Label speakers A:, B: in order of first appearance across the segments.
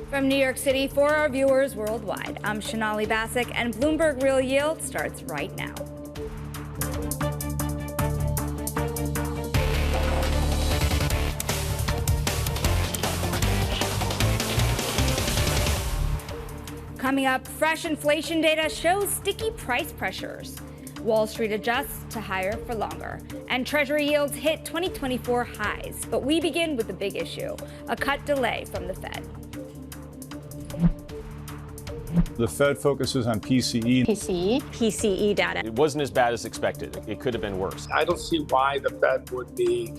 A: From New York City for our viewers worldwide, I'm Sonali Basak, and Bloomberg Real Yield starts right now. Coming up, fresh inflation data shows sticky price pressures. Wall Street adjusts to higher for longer, and Treasury yields hit 2024 highs. But we begin with the big issue, a cut delay from the Fed.
B: The Fed focuses on
C: PCE data.
D: It wasn't as bad as expected. It could have been worse.
E: I don't see why the Fed would be,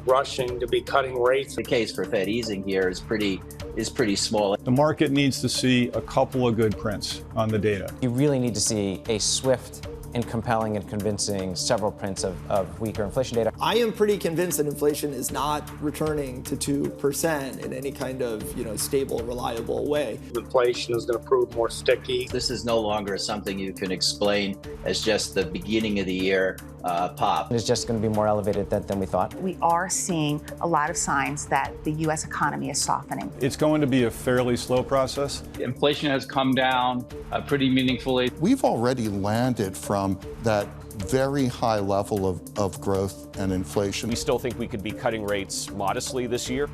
E: rushing to be cutting rates.
F: The case for Fed easing here is pretty small.
B: The market needs to see a couple of good prints on the data.
G: You really need to see a swift and compelling and convincing several prints of weaker inflation data.
H: I am pretty convinced that inflation is not returning to 2% in any kind of stable, reliable way.
E: Inflation is going to prove more sticky.
F: This is no longer something you can explain as just the beginning of the year pop.
G: It's just going to be more elevated than we thought.
C: We are seeing a lot of signs that the U.S. economy is softening.
B: It's going to be a fairly slow process.
I: Inflation has come down pretty meaningfully.
J: We've already landed from that very high level of growth and inflation.
D: We still think we could be cutting rates modestly this year.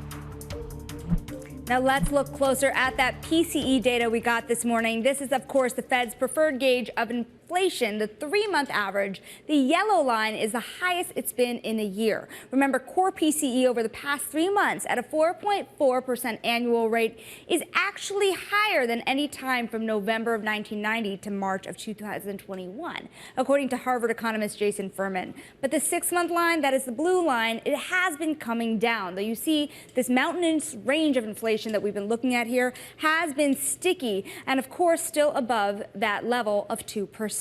A: Now let's look closer at that PCE data we got this morning. This is, of course, the Fed's preferred gauge of inflation, the 3-month average. The yellow line is the highest it's been in a year. Remember, core PCE over the past 3 months at a 4.4% annual rate is actually higher than any time from November of 1990 to March of 2021, according to Harvard economist Jason Furman. But the 6-month line, that is the blue line, it has been coming down. Though you see this mountainous range of inflation that we've been looking at here has been sticky and, of course, still above that level of 2%.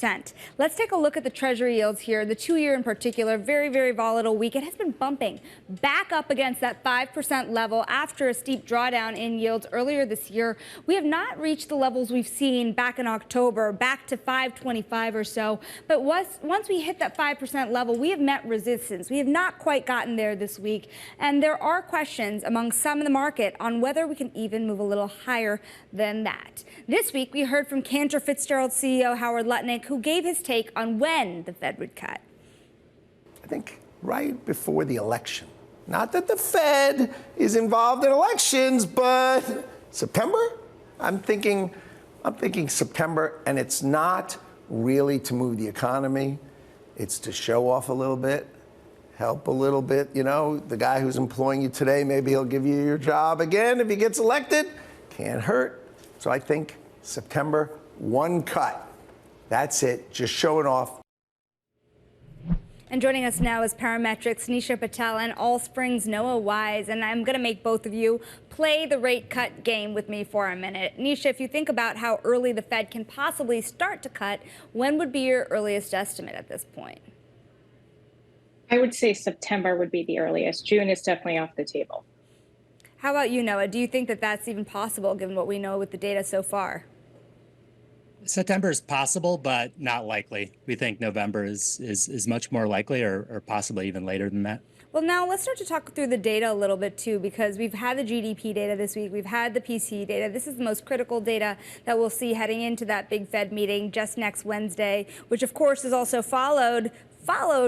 A: Let's take a look at the Treasury yields here. The 2-year in particular, very, very volatile week. It has been bumping back up against that 5% level after a steep drawdown in yields earlier this year. We have not reached the levels we've seen back in October, back to 525 or so. But once we hit that 5% level, we have met resistance. We have not quite gotten there this week. And there are questions among some in the market on whether we can even move a little higher than that. This week, we heard from Cantor Fitzgerald CEO Howard Lutnick, who gave his take on when the Fed would cut.
K: I think right before the election. Not that the Fed is involved in elections, but September? I'm thinking September, and it's not really to move the economy. It's to show off a little bit. Help a little bit. The guy who's employing you today, maybe he'll give you your job again if he gets elected. Can't hurt. So I think September, one cut. That's it. Just showing off.
A: And joining us now is Parametric's Nisha Patel and Allspring's Noah Wise. And I'm going to make both of you play the rate cut game with me for a minute. Nisha, if you think about how early the Fed can possibly start to cut, when would be your earliest estimate at this point?
L: I would say September would be the earliest. June is definitely off the table.
A: How about you, Noah? Do you think that that's even possible, given what we know with the data so far?
M: September is possible, but not likely. We think November is much more likely, or possibly even later than that.
A: Well, now let's start to talk through the data a little bit, too, because we've had the GDP data this week. We've had the PCE data. This is the most critical data that we'll see heading into that big Fed meeting just next Wednesday, which, of course, is also followed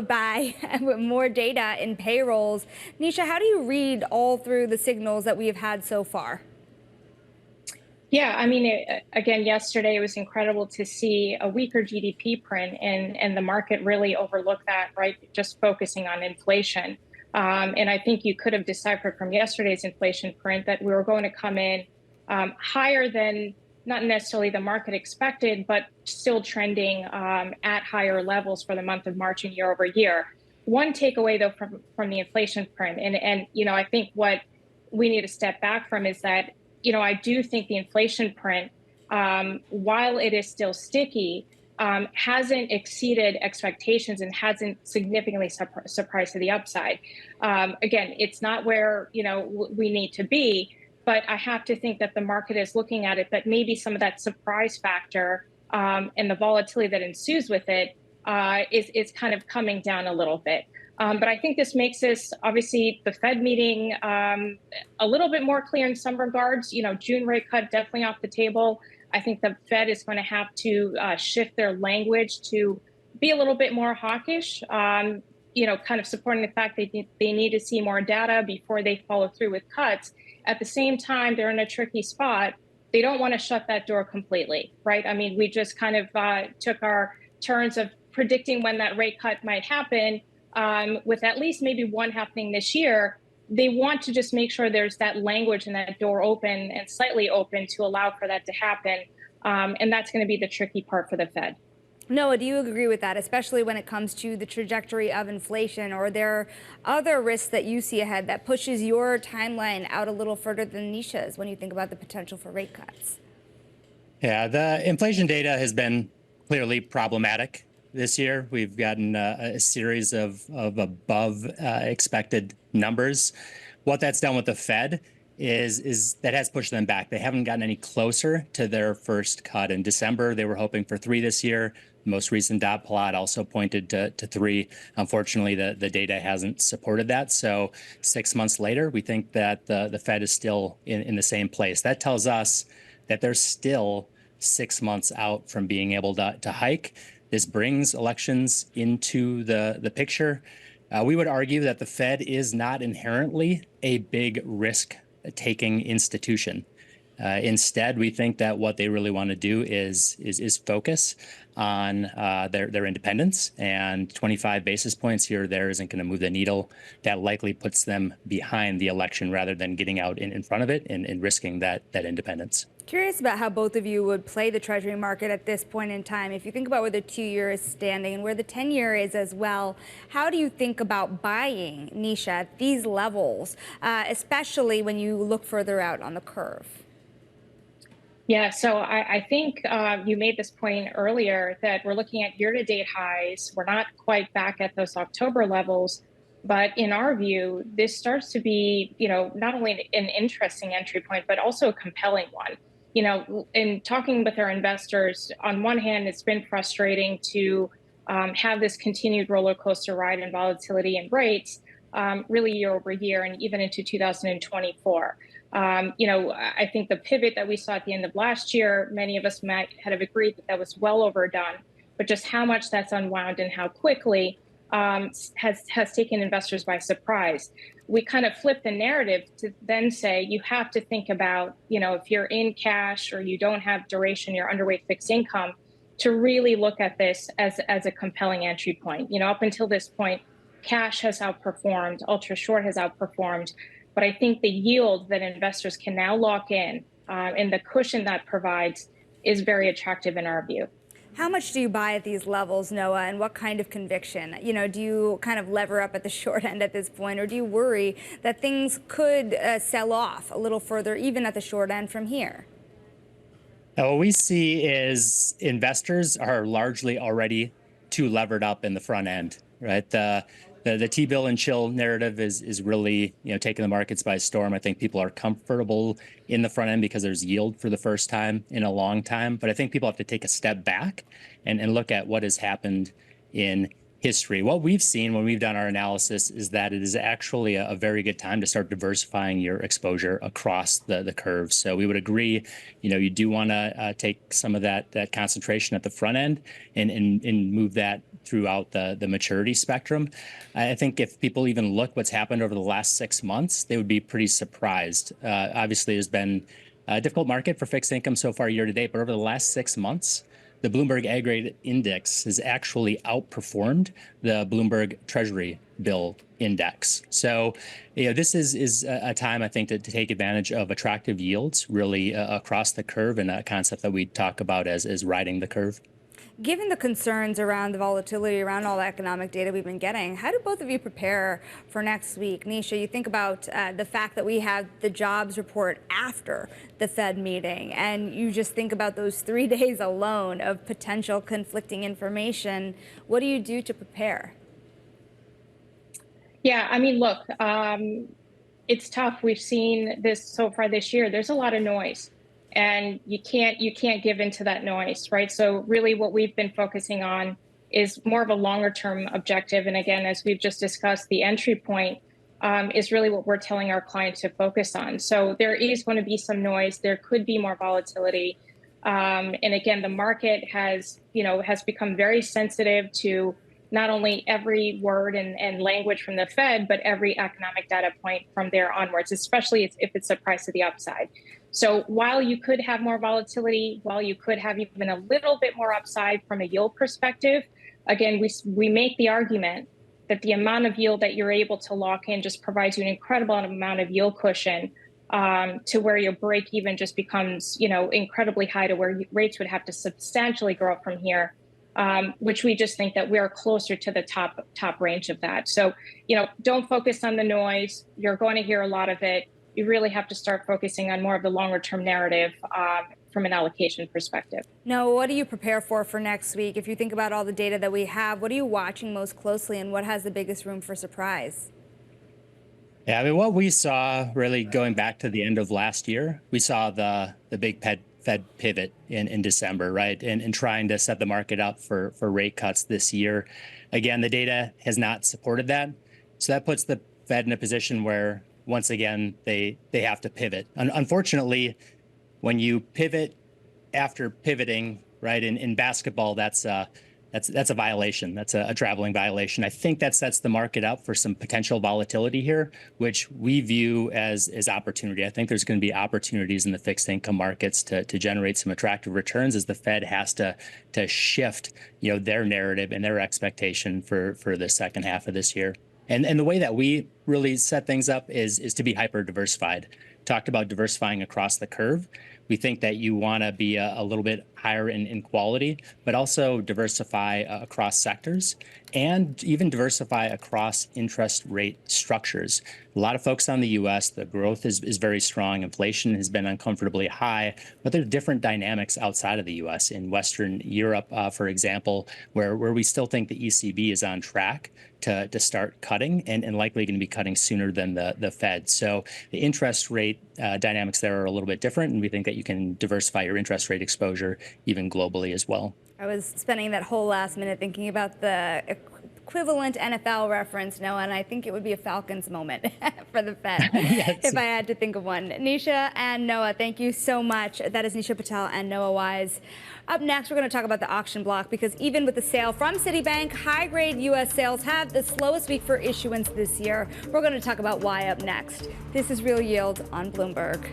A: by more data in payrolls. Nisha, how do you read all through the signals that we have had so far?
L: Yeah, I mean, again, yesterday it was incredible to see a weaker GDP print, and the market really overlooked that, right? Just focusing on inflation. And I think you could have deciphered from yesterday's inflation print that we were going to come in higher than not necessarily the market expected, but still trending at higher levels for the month of March and year over year. One takeaway, though, from the inflation print, and I think what we need to step back from is that, I do think the inflation print, while it is still sticky, hasn't exceeded expectations and hasn't significantly surprised to the upside. Again, it's not where, we need to be. But I have to think that the market is looking at it, that maybe some of that surprise factor and the volatility that ensues with it is kind of coming down a little bit. But I think this makes this, obviously, the Fed meeting a little bit more clear in some regards. June rate cut definitely off the table. I think the Fed is going to have to shift their language to be a little bit more hawkish, kind of supporting the fact that they need to see more data before they follow through with cuts. At the same time, they're in a tricky spot. They don't want to shut that door completely, right? I mean, we just kind of took our turns of predicting when that rate cut might happen, with at least maybe one happening this year. They want to just make sure there's that language and that door open and slightly open to allow for that to happen. And that's going to be the tricky part for the Fed.
A: Noah, do you agree with that, especially when it comes to the trajectory of inflation? Or are there other risks that you see ahead that pushes your timeline out a little further than Nisha's when you think about the potential for rate cuts?
M: Yeah, the inflation data has been clearly problematic this year. We've gotten a series of above expected numbers. What that's done with the Fed is that has pushed them back. They haven't gotten any closer to their first cut in December. They were hoping for 3 this year. The most recent dot plot also pointed to 3. Unfortunately, the data hasn't supported that. So 6 months later, we think that the Fed is still in the same place. That tells us that they're still 6 months out from being able to hike. This brings elections into the picture. We would argue that the Fed is not inherently a big risk-taking institution. Instead, we think that what they really want to do is focus on their independence, and 25 basis points here or there isn't going to move the needle. That likely puts them behind the election rather than getting out in front of it and risking that independence.
A: Curious about how both of you would play the Treasury market at this point in time. If you think about where the 2-year is standing and where the 10-year is as well, how do you think about buying, Nisha, at these levels, especially when you look further out on the curve?
L: Yeah, so I think you made this point earlier that we're looking at year-to-date highs. We're not quite back at those October levels, but in our view, this starts to be, not only an interesting entry point, but also a compelling one. In talking with our investors, on one hand, it's been frustrating to have this continued roller coaster ride in volatility and rates, really year over year and even into 2024. I think the pivot that we saw at the end of last year, many of us might have agreed that was well overdone, but just how much that's unwound and how quickly has taken investors by surprise. We kind of flip the narrative to then say you have to think about, if you're in cash or you don't have duration, you're underweight fixed income, to really look at this as a compelling entry point. Up until this point, cash has outperformed, ultra short has outperformed. But I think the yield that investors can now lock in and the cushion that provides is very attractive in our view.
A: How much do you buy at these levels, Noah, and what kind of conviction? Do you kind of lever up at the short end at this point, or do you worry that things could sell off a little further, even at the short end from here?
M: What we see is investors are largely already too levered up in the front end, right? The T-bill and chill narrative is really taking the markets by storm. I think people are comfortable in the front end because there's yield for the first time in a long time. But I think people have to take a step back and look at what has happened in history. What we've seen when we've done our analysis is that it is actually a very good time to start diversifying your exposure across the curve. So we would agree, you do want to take some of that concentration at the front end and move that throughout the maturity spectrum. I think if people even look what's happened over the last 6 months, they would be pretty surprised. Obviously, there's been a difficult market for fixed income so far year to date, but over the last 6 months, the Bloomberg Ag-Grade Index has actually outperformed the Bloomberg Treasury Bill Index. So, this is a time, I think, to take advantage of attractive yields really across the curve, and a concept that we talk about as riding the curve.
A: Given the concerns around the volatility, around all the economic data we've been getting, how do both of you prepare for next week? Nisha, you think about the fact that we have the jobs report after the Fed meeting, and you just think about those 3 days alone of potential conflicting information. What do you do to prepare?
L: Yeah, I mean, look, it's tough. We've seen this so far this year. There's a lot of noise. And you can't give into that noise, right? So really what we've been focusing on is more of a longer term objective. And again, as we've just discussed, the entry point is really what we're telling our clients to focus on. So there is going to be some noise. There could be more volatility. And again, the market has become very sensitive to not only every word and language from the Fed, but every economic data point from there onwards, especially if it's a price to the upside. So while you could have more volatility, while you could have even a little bit more upside from a yield perspective, again, we make the argument that the amount of yield that you're able to lock in just provides you an incredible amount of yield cushion to where your break even just becomes, incredibly high to where rates would have to substantially grow up from here, which we just think that we're closer to the top range of that. So, don't focus on the noise. You're going to hear a lot of it. You really have to start focusing on more of the longer term narrative from an allocation perspective.
A: Noah, what do you prepare for next week? If you think about all the data that we have, what are you watching most closely and what has the biggest room for surprise?
M: Yeah, I mean, what we saw really going back to the end of last year, we saw the big Fed pivot in December, right? And trying to set the market up for rate cuts this year. Again, the data has not supported that. So that puts the Fed in a position where, once again, they have to pivot. Unfortunately, when you pivot after pivoting, right, in basketball, that's a violation. That's a traveling violation. I think that sets the market up for some potential volatility here, which we view as opportunity. I think there's going to be opportunities in the fixed income markets to generate some attractive returns as the Fed has to shift, their narrative and their expectation for the second half of this year. And the way that we really set things up is to be hyper diversified. Talked about diversifying across the curve. We think that you want to be a little bit higher in quality, but also diversify across sectors and even diversify across interest rate structures. A lot of folks on the U.S., the growth is very strong. Inflation has been uncomfortably high, but there are different dynamics outside of the U.S. In Western Europe, for example, where we still think the ECB is on track to start cutting and likely going to be cutting sooner than the Fed. So the interest rate dynamics there are a little bit different, and we think that you can diversify your interest rate exposure even globally as well.
A: I was spending that whole last minute thinking about the equivalent NFL reference, Noah, and I think it would be a Falcons moment for the Fed if I had to think of one. Nisha and Noah, thank you so much. That is Nisha Patel and Noah Wise. Up next, we're going to talk about the auction block because even with the sale from Citibank, high-grade U.S. sales have the slowest week for issuance this year. We're going to talk about why up next. This is Real Yield on Bloomberg.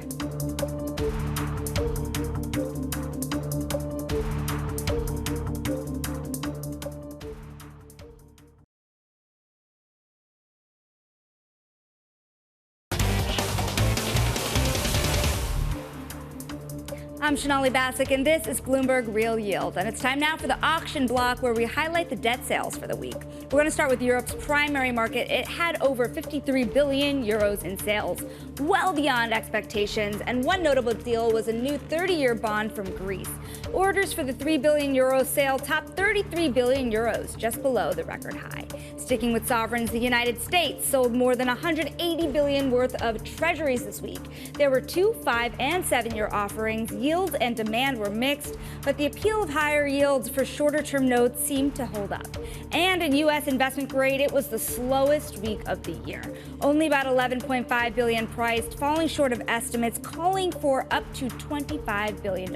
A: I'm Sonali Basak, and this is Bloomberg Real Yield. And it's time now for the auction block, where we highlight the debt sales for the week. We're going to start with Europe's primary market. It had over 53 billion euros in sales, well beyond expectations. And one notable deal was a new 30-year bond from Greece. Orders for the 3 billion euro sale topped 33 billion euros, just below the record high. Sticking with sovereigns, the United States sold more than 180 billion worth of treasuries this week. There were 2, 5, and 7-year offerings. Yield and demand were mixed, but the appeal of higher yields for shorter-term notes seemed to hold up. And in U.S. investment grade, it was the slowest week of the year. Only about 11.5 billion priced, falling short of estimates calling for up to $25 billion.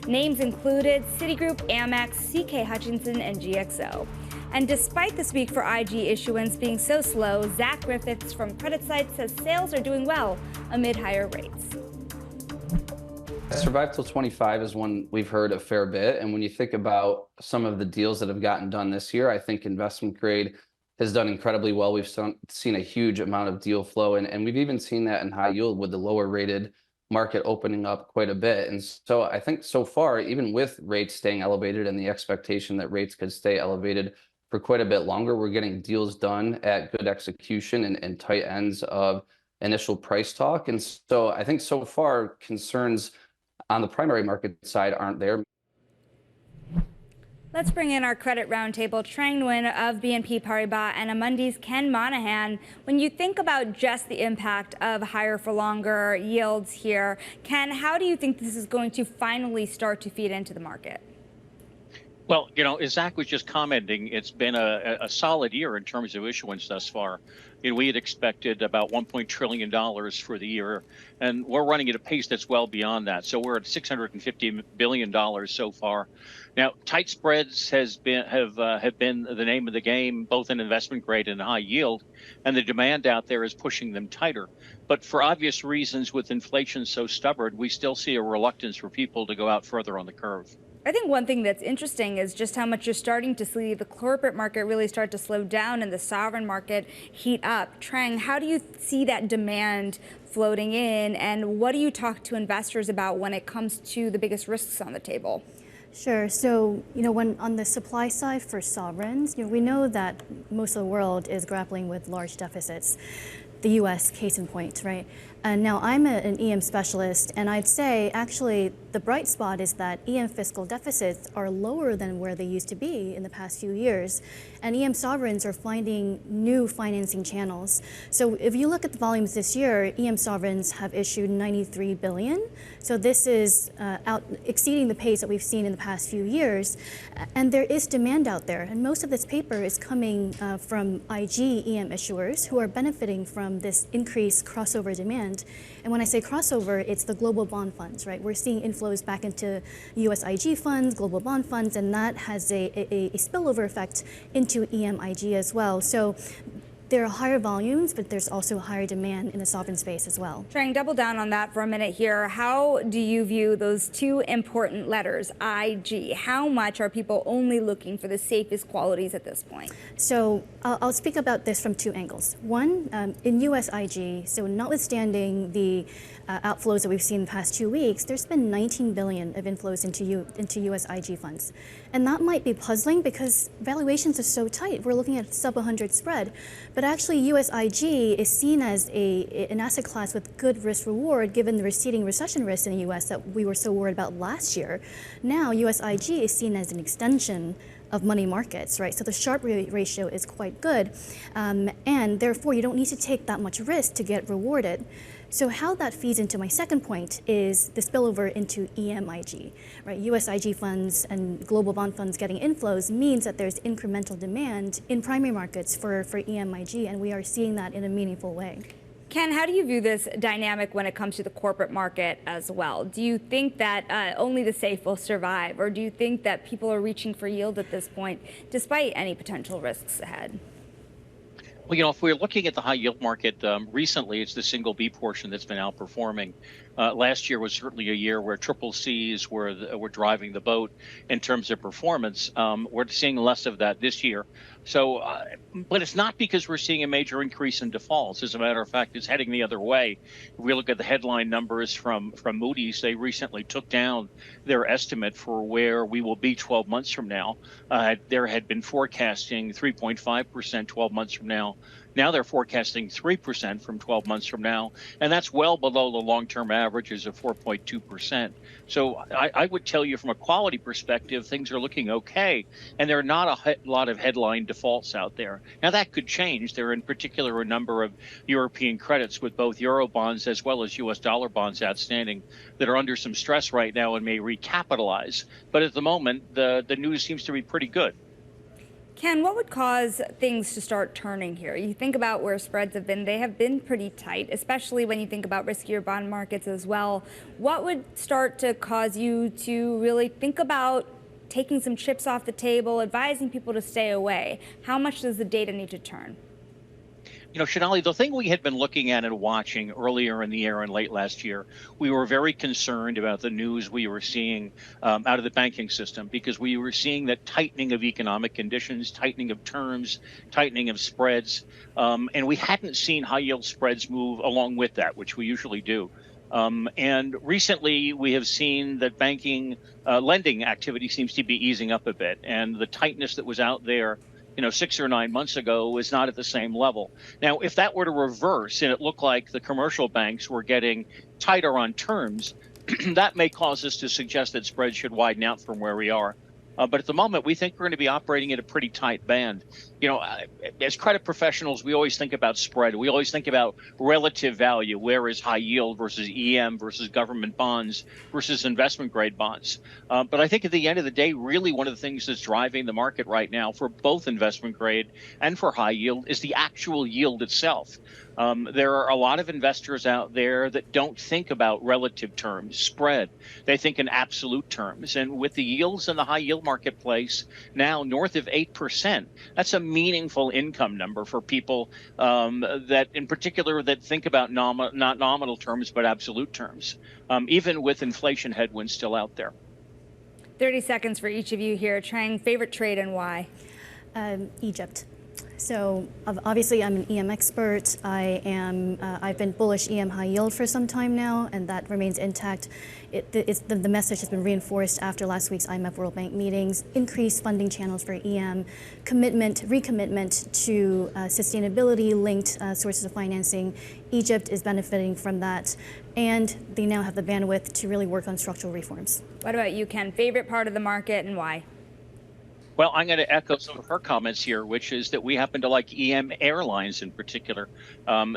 A: Names included Citigroup, Amex, CK Hutchinson, and GXO. And despite this week for IG issuance being so slow, Zach Griffiths from CreditSights says sales are doing well amid higher rates.
N: Survive till 25 is one we've heard a fair bit. And when you think about some of the deals that have gotten done this year, I think investment grade has done incredibly well. We've seen a huge amount of deal flow, and we've even seen that in high yield with the lower rated market opening up quite a bit. And so I think so far, even with rates staying elevated and the expectation that rates could stay elevated for quite a bit longer, we're getting deals done at good execution and tight ends of initial price talk. And so I think so far concerns on the primary market side aren't there.
A: Let's bring in our credit roundtable. Trang Nguyen of BNP Paribas and Amundi's Ken Monaghan. When you think about just the impact of higher for longer yields here, Ken, how do you think this is going to finally start to feed into the market?
O: Well, as Zach was just commenting, it's been a solid year in terms of issuance thus far. We had expected about $1 trillion for the year, and we're running at a pace that's well beyond that. So we're at $650 billion so far. Now, tight spreads have been the name of the game, both in investment grade and high yield, and the demand out there is pushing them tighter. But for obvious reasons, with inflation so stubborn, we still see a reluctance for people to go out further on the curve.
A: I think one thing that's interesting is just how much you're starting to see the corporate market really start to slow down and the sovereign market heat up. Trang, how do you see that demand floating in, and what do you talk to investors about when it comes to the biggest risks on the table?
P: Sure. So, when on the supply side for sovereigns, we know that most of the world is grappling with large deficits. The U.S. case in point, right? And now I'm an EM specialist, and I'd say actually the bright spot is that EM fiscal deficits are lower than where they used to be in the past few years, and EM sovereigns are finding new financing channels. So if you look at the volumes this year, EM sovereigns have issued 93 billion. So this is exceeding the pace that we've seen in the past few years, and there is demand out there. And most of this paper is coming from IG EM issuers who are benefiting from this increased crossover demand. And when I say crossover, it's the global bond funds, right? We're seeing inflows back into US IG funds, global bond funds, and that has a spillover effect into EM IG as well. So there are higher volumes, but there's also higher demand in the sovereign space as well.
A: Trang, double down on that for a minute here. How do you view those two important letters, IG? How much are people only looking for the safest qualities at this point?
P: So I'll speak about this from two angles. One, in US IG, so notwithstanding the outflows that we've seen in the past 2 weeks, there's been 19 billion of inflows into US IG funds. And that might be puzzling because valuations are so tight. We're looking at sub 100 spread. But actually, US IG is seen as an asset class with good risk reward given the receding recession risk in the US that we were so worried about last year. Now, US IG is seen as an extension of money markets, right? So the Sharpe ratio is quite good. And therefore, you don't need to take that much risk to get rewarded. So how that feeds into my second point is the spillover into EMIG, right? US IG funds and global bond funds getting inflows means that there's incremental demand in primary markets for EMIG, and we are seeing that in a meaningful way.
A: Ken, how do you view this dynamic when it comes to the corporate market as well? Do you think that only the safe will survive, or do you think that people are reaching for yield at this point, despite any potential risks ahead?
O: Well, if we're looking at the high yield market, recently it's the single B portion that's been outperforming. Last year was certainly a year where triple Cs were driving the boat in terms of performance. We're seeing less of that this year. So, but it's not because we're seeing a major increase in defaults. As a matter of fact, it's heading the other way. If we look at the headline numbers from Moody's, they recently took down their estimate for where we will be 12 months from now. There had been forecasting 3.5% 12 months from now. Now they're forecasting 3% from 12 months from now, and that's well below the long-term averages of 4.2%. So I would tell you from a quality perspective, things are looking okay, and there are not a lot of headline defaults out there. Now that could change. There are in particular a number of European credits with both Euro bonds as well as US dollar bonds outstanding that are under some stress right now and may recapitalize. But at the moment, the news seems to be pretty good.
A: Ken, what would cause things to start turning here? You think about where spreads have been. They have been pretty tight, especially when you think about riskier bond markets as well. What would start to cause you to really think about taking some chips off the table, advising people to stay away? How much does the data need to turn?
O: Sonali, the thing we had been looking at and watching earlier in the year and late last year, we were very concerned about the news we were seeing out of the banking system, because we were seeing that tightening of economic conditions, tightening of terms, tightening of spreads, and we hadn't seen high yield spreads move along with that, which we usually do. And recently, we have seen that banking lending activity seems to be easing up a bit, and the tightness that was out there 6 or 9 months ago is not at the same level. Now, if that were to reverse and it looked like the commercial banks were getting tighter on terms, that may cause us to suggest that spreads should widen out from where we are. But at the moment, we think we're going to be operating at a pretty tight band. You know, as credit professionals, we always think about spread. We always think about relative value. Where is high yield versus EM versus government bonds versus investment grade bonds? But I think at the end of the day, really one of the things that's driving the market right now for both investment grade and for high yield is the actual yield itself. There are a lot of investors out there that don't think about relative terms, spread. They think in absolute terms. And with the yields in the high yield marketplace now north of 8%, that's a meaningful income number for people that in particular that think about not nominal terms, but absolute terms, even with inflation headwinds still out there.
A: 30 seconds for each of you here. Trang, favorite trade and why?
P: Egypt. So obviously I'm an EM expert. I've been bullish EM high yield for some time now, and that remains intact. The message has been reinforced after last week's IMF World Bank meetings. Increased funding channels for EM, recommitment to sustainability-linked sources of financing. Egypt is benefiting from that, and they now have the bandwidth to really work on structural reforms.
A: What about you, Ken? Favorite part of the market and why?
O: Well, I'm going to echo some of her comments here, which is that we happen to like EM airlines in particular.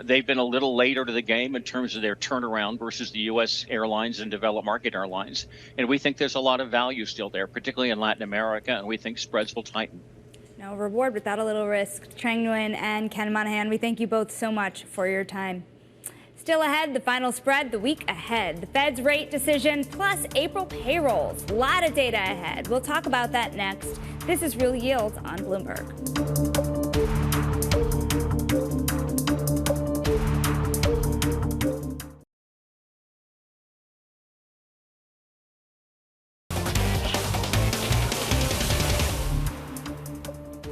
O: They've been a little later to the game in terms of their turnaround versus the U.S. airlines and developed market airlines. And we think there's a lot of value still there, particularly in Latin America, and we think spreads will tighten.
A: No reward without a little risk. Trang Nguyen and Ken Monaghan, we thank you both so much for your time. Still ahead, the final spread the week ahead. The Fed's rate decision plus April payrolls. A lot of data ahead. We'll talk about that next. This is Real Yields on Bloomberg.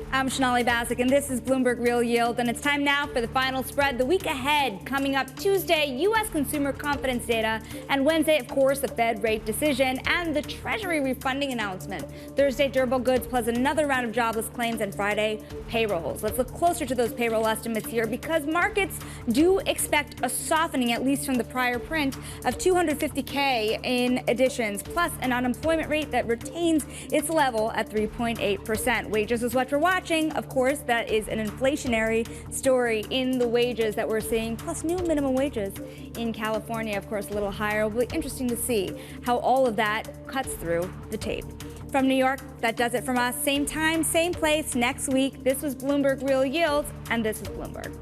A: I'm Sonali Basak, and this is Bloomberg Real Yield, and it's time now for the final spread. The week ahead, coming up Tuesday, U.S. consumer confidence data, and Wednesday, of course, the Fed rate decision and the Treasury refunding announcement. Thursday, durable goods plus another round of jobless claims, and Friday, payrolls. Let's look closer to those payroll estimates here because markets do expect a softening, at least from the prior print, of 250K in additions, plus an unemployment rate that retains its level at 3.8%. Wages is what we're watching. Of course, that is an inflationary story in the wages that we're seeing, plus new minimum wages in California, of course, a little higher. It'll be interesting to see how all of that cuts through the tape. From New York, that does it from us. Same time, same place next week. This was Bloomberg Real Yields, and this is Bloomberg.